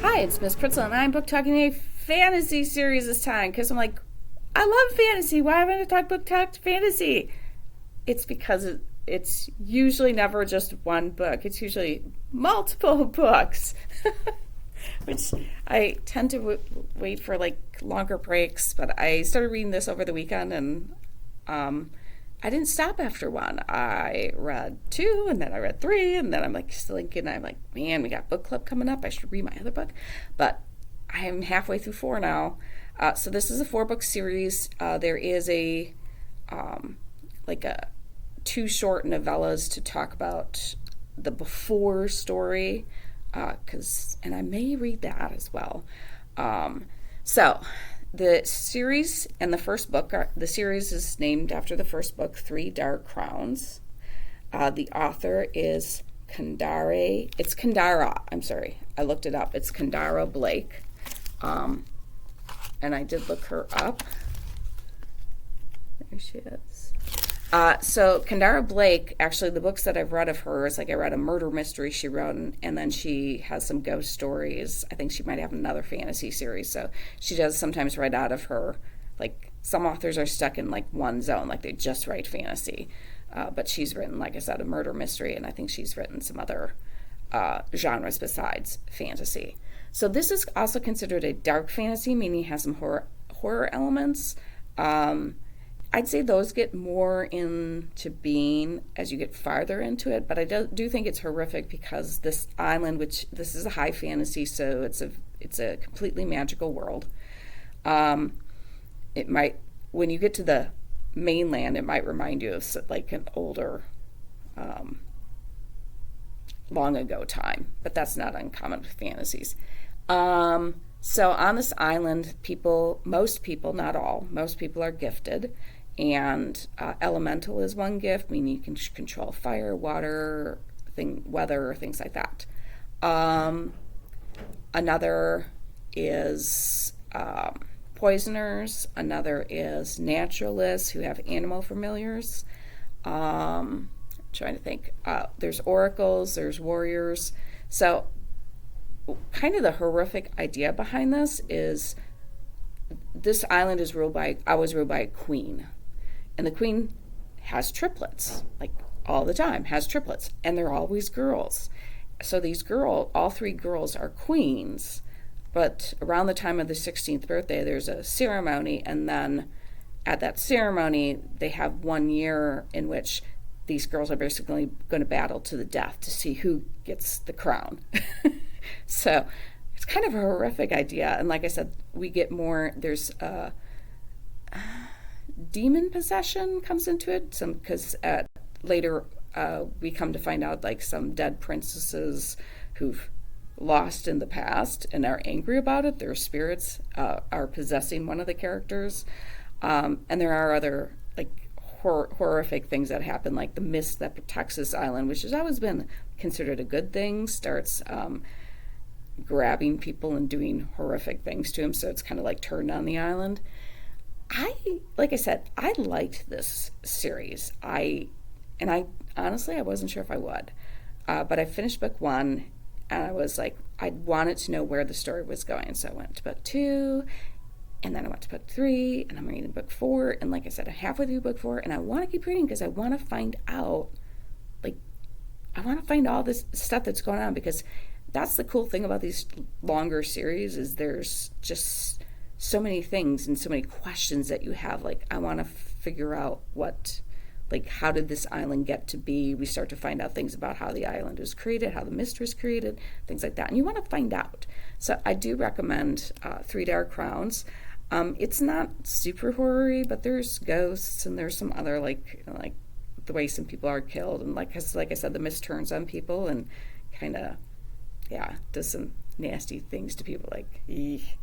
Hi, it's Miss Pritzel, and I'm book talking a fantasy series this time because I'm like, I love fantasy. Why haven't I talked fantasy? It's because it's usually never just one book. It's usually multiple books, which I tend to wait for like longer breaks. But I started reading this over the weekend, and um, I didn't stop after one. I read two, and then I read three, and then I'm like still thinking, I'm like, man, we got book club coming up. I should read my other book, but I'm halfway through four now. So this is a four-book series. There is a like a two short novellas to talk about the before story, and I may read that as well. So the series and the first book the series is named after the first book, Three Dark Crowns. The author is Kendare. It's Kendara. I'm sorry, I looked it up. It's Kendare Blake, and I did look her up. There she is. So Kendare Blake, actually, the books that I've read of hers, like I read a murder mystery she wrote, and then she has some ghost stories. I think she might have another fantasy series. So she does sometimes write out of her, like some authors are stuck in like one zone, like they just write fantasy. But she's written, like I said, a murder mystery, and I think she's written some other genres besides fantasy. So this is also considered a dark fantasy, meaning it has some horror elements. I'd say those get more into being as you get farther into it, but I do think it's horrific because this island, which this is a high fantasy, so it's a completely magical world. It might, when you get to the mainland, it might remind you of like an older, long ago time, but that's not uncommon with fantasies. So on this island, most people, not all, most people are gifted. And elemental is one gift, meaning you can control fire, water, weather, things like that. Another is poisoners. Another is naturalists who have animal familiars. I'm trying to think. There's oracles, there's warriors. So kind of the horrific idea behind this island is ruled by a queen. And the queen has triplets, like all the time, has triplets. And they're always girls. So all three girls are queens. But around the time of the 16th birthday, there's a ceremony. And then at that ceremony, they have 1 year in which these girls are basically going to battle to the death to see who gets the crown. So it's kind of a horrific idea. And like I said, we get more, there's demon possession comes into it, because later we come to find out like some dead princesses who've lost in the past and are angry about it, their spirits are possessing one of the characters, and there are other like horrific things that happen, like the mist that protects this island, which has always been considered a good thing, starts grabbing people and doing horrific things to them, so it's kind of like turned on the island. Like I said, I liked this series. I honestly, I wasn't sure if I would, but I finished book one, and I was like, I wanted to know where the story was going. So I went to book two, and then I went to book three, and I'm reading book four. And like I said, I'm halfway through book four, and I want to keep reading because I want to find out, I want to find all this stuff that's going on, because that's the cool thing about these longer series is there's just so many things and so many questions that you have. Like, I want to figure out how did this island get to be? We start to find out things about how the island was created, how the mist was created, things like that. And you want to find out. So I do recommend Three Dark Crowns. It's not super horror-y, but there's ghosts and there's some other like the way some people are killed, and like I said, the mist turns on people and kind of does some nasty things to people, like eek.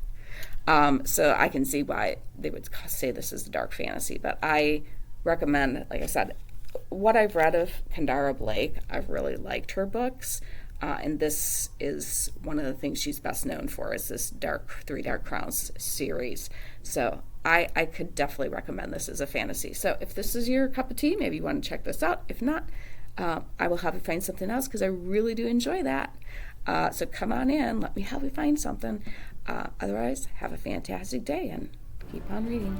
So I can see why they would say this is a dark fantasy, but I recommend, like I said, what I've read of Kendare Blake, I've really liked her books, and this is one of the things she's best known for, is this Three Dark Crowns series. So I could definitely recommend this as a fantasy. So if this is your cup of tea, maybe you want to check this out. If not, I will help you find something else because I really do enjoy that. So come on in, let me help you find something. Otherwise, have a fantastic day and keep on reading.